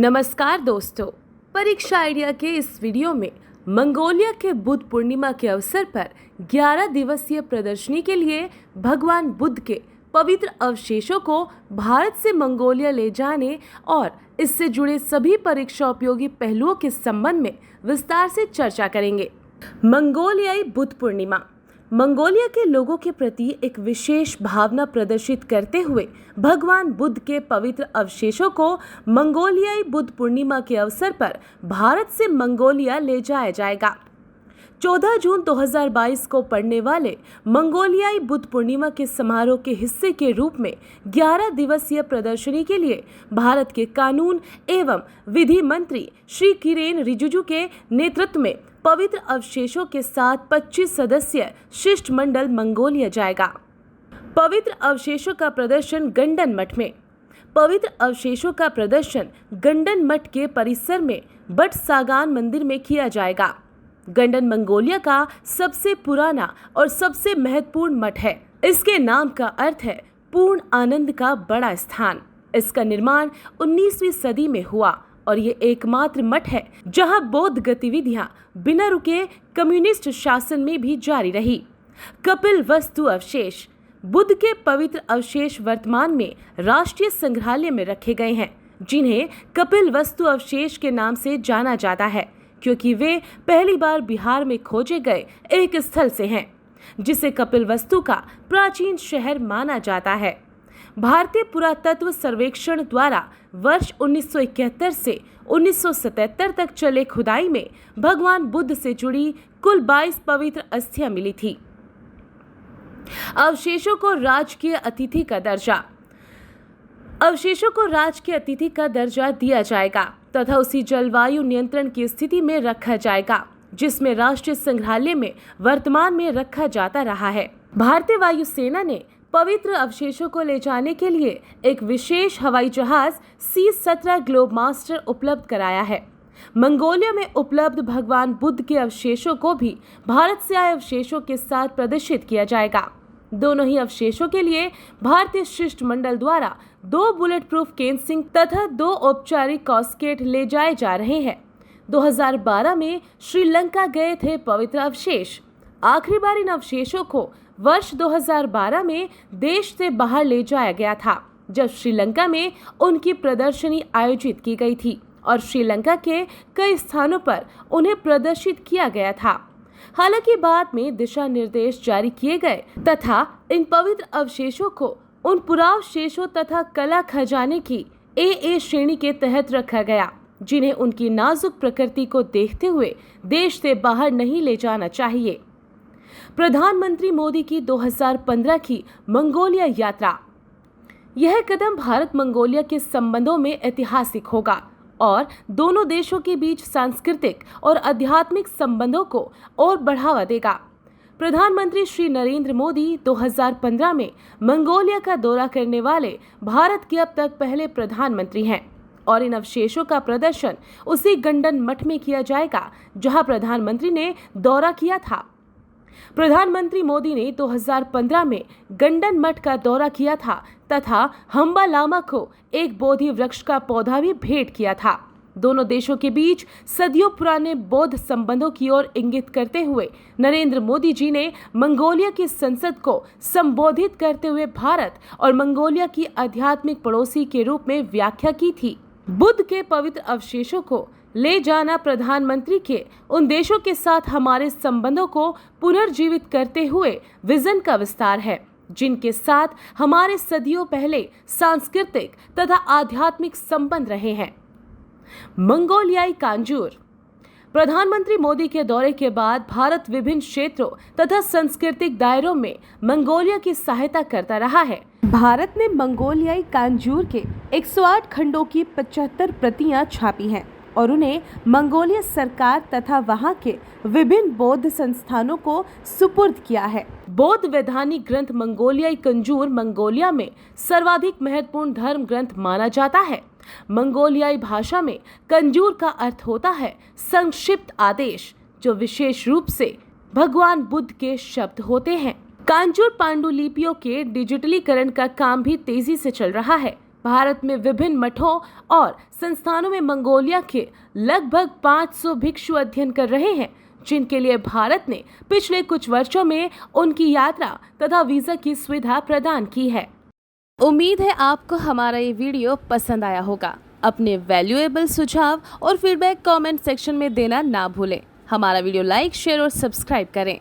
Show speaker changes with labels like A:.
A: नमस्कार दोस्तों, परीक्षा आइडिया के इस वीडियो में मंगोलिया के बुद्ध पूर्णिमा के अवसर पर 11 दिवसीय प्रदर्शनी के लिए भगवान बुद्ध के पवित्र अवशेषों को भारत से मंगोलिया ले जाने और इससे जुड़े सभी परीक्षा उपयोगी पहलुओं के संबंध में विस्तार से चर्चा करेंगे। मंगोलियाई बुद्ध पूर्णिमा मंगोलिया के लोगों के प्रति एक विशेष भावना प्रदर्शित करते हुए भगवान बुद्ध के पवित्र अवशेषों को मंगोलियाई बुद्ध पूर्णिमा के अवसर पर भारत से मंगोलिया ले जाया जाएगा। 14 जून 2022 को पड़ने वाले मंगोलियाई बुद्ध पूर्णिमा के समारोह के हिस्से के रूप में 11 दिवसीय प्रदर्शनी के लिए भारत के कानून एवं विधि मंत्री श्री किरेन रिजिजू के नेतृत्व में पवित्र अवशेषों के साथ 25 सदस्यीय शिष्टमंडल मंगोलिया जाएगा। पवित्र अवशेषों का प्रदर्शन गंडन मठ में पवित्र अवशेषों का प्रदर्शन गंडन मठ के परिसर में बट सागान मंदिर में किया जाएगा। गंडन मंगोलिया का सबसे पुराना और सबसे महत्वपूर्ण मठ है। इसके नाम का अर्थ है पूर्ण आनंद का बड़ा स्थान। इसका निर्माण 19वीं सदी में हुआ और ये एकमात्र मठ है जहां बौद्ध गतिविधियां बिना रुके कम्युनिस्ट शासन में भी जारी रही। कपिल वस्तु अवशेष बुद्ध के पवित्र अवशेष वर्तमान में राष्ट्रीय संग्रहालय में रखे गए हैं, जिन्हें कपिल वस्तु अवशेष के नाम से जाना जाता है क्योंकि वे पहली बार बिहार में खोजे गए एक स्थल से हैं, जिसे कपिल वस्तु का प्राचीन शहर माना जाता है। भारतीय पुरातत्व सर्वेक्षण द्वारा वर्ष 1971 से 1977 तक चले खुदाई में भगवान बुद्ध से जुड़ी कुल 22 पवित्र अस्थियां मिली थी। अवशेषों को राजकीय अतिथि का दर्जा दिया जाएगा तथा उसी जलवायु नियंत्रण की स्थिति में रखा जाएगा जिसमें राष्ट्रीय संग्रहालय में वर्तमान में रखा जाता रहा है। भारतीय वायुसेना ने पवित्र अवशेषों को ले जाने के लिए एक विशेष हवाई जहाज C-17 ग्लोब मास्टर उपलब्ध कराया है। मंगोलिया में उपलब्ध भगवान बुद्ध के अवशेषों को भी भारत से आए अवशेषों के साथ प्रदर्शित किया जाएगा। दोनों ही अवशेषों के लिए भारतीय शिष्टमंडल द्वारा 2 बुलेट प्रूफ केनसिंग तथा 2 औपचारिक कॉस्केट ले जाए जा रहे हैं। 2012 में श्रीलंका गए थे पवित्र अवशेष। आखिरी बार इन अवशेषों को वर्ष 2012 में देश से बाहर ले जाया गया था, जब श्रीलंका में उनकी प्रदर्शनी आयोजित की गई थी और श्रीलंका के कई स्थानों पर उन्हें प्रदर्शित किया गया था। हालांकि बाद में दिशा निर्देश जारी किए गए तथा इन पवित्र अवशेषों को उन पुरावशेषों तथा कला खजाने की AA श्रेणी के तहत रखा गया, जिन्हें उनकी नाजुक प्रकृति को देखते हुए देश से बाहर नहीं ले जाना चाहिए। प्रधानमंत्री मोदी की 2015 की मंगोलिया यात्रा। यह कदम भारत मंगोलिया के संबंधों में ऐतिहासिक होगा और दोनों देशों के बीच सांस्कृतिक और आध्यात्मिक संबंधों को और बढ़ावा देगा। प्रधानमंत्री श्री नरेंद्र मोदी 2015 में मंगोलिया का दौरा करने वाले भारत के अब तक पहले प्रधानमंत्री हैं और इन अवशेषों का प्रदर्शन उसी गंडन मठ में किया जाएगा जहां प्रधानमंत्री ने दौरा किया था। प्रधानमंत्री मोदी ने 2015 में गंडन मठ का दौरा किया था तथा हम्बा लामा को एक बोधि वृक्ष का पौधा भी भेंट किया था। दोनों देशों के बीच सदियों पुराने बौद्ध संबंधों की ओर इंगित करते हुए नरेंद्र मोदी जी ने मंगोलिया की संसद को संबोधित करते हुए भारत और मंगोलिया की आध्यात्मिक पड़ोसी के रूप में व्याख्या की थी। बुद्ध के पवित्र अवशेषों को ले जाना प्रधानमंत्री के उन देशों के साथ हमारे संबंधों को पुनर्जीवित करते हुए विजन का विस्तार है, जिनके साथ हमारे सदियों पहले सांस्कृतिक तथा आध्यात्मिक संबंध रहे हैं। मंगोलियाई कांजूर। प्रधानमंत्री मोदी के दौरे के बाद भारत विभिन्न क्षेत्रों तथा सांस्कृतिक दायरों में मंगोलिया की सहायता करता रहा है। भारत ने मंगोलियाई कांजूर के 108 खंडों की 75 प्रतियां छापी हैं और उन्हें मंगोलिया सरकार तथा वहां के विभिन्न बौद्ध संस्थानों को सुपुर्द किया है। बौद्ध वैधानिक ग्रंथ मंगोलियाई कंजूर मंगोलिया में सर्वाधिक महत्वपूर्ण धर्म ग्रंथ माना जाता है। मंगोलियाई भाषा में कंजूर का अर्थ होता है संक्षिप्त आदेश, जो विशेष रूप से भगवान बुद्ध के शब्द होते हैं। कांजूर पांडुलिपियों के डिजिटलीकरण का काम भी तेजी से चल रहा है। भारत में विभिन्न मठों और संस्थानों में मंगोलिया के लगभग 500 भिक्षु अध्ययन कर रहे हैं, जिनके लिए भारत ने पिछले कुछ वर्षों में उनकी यात्रा तथा वीजा की सुविधा प्रदान की है। उम्मीद है आपको हमारा ये वीडियो पसंद आया होगा। अपने वैल्यूएबल सुझाव और फीडबैक कमेंट सेक्शन में देना ना भूलें। हमारा वीडियो लाइक, शेयर और सब्सक्राइब करें।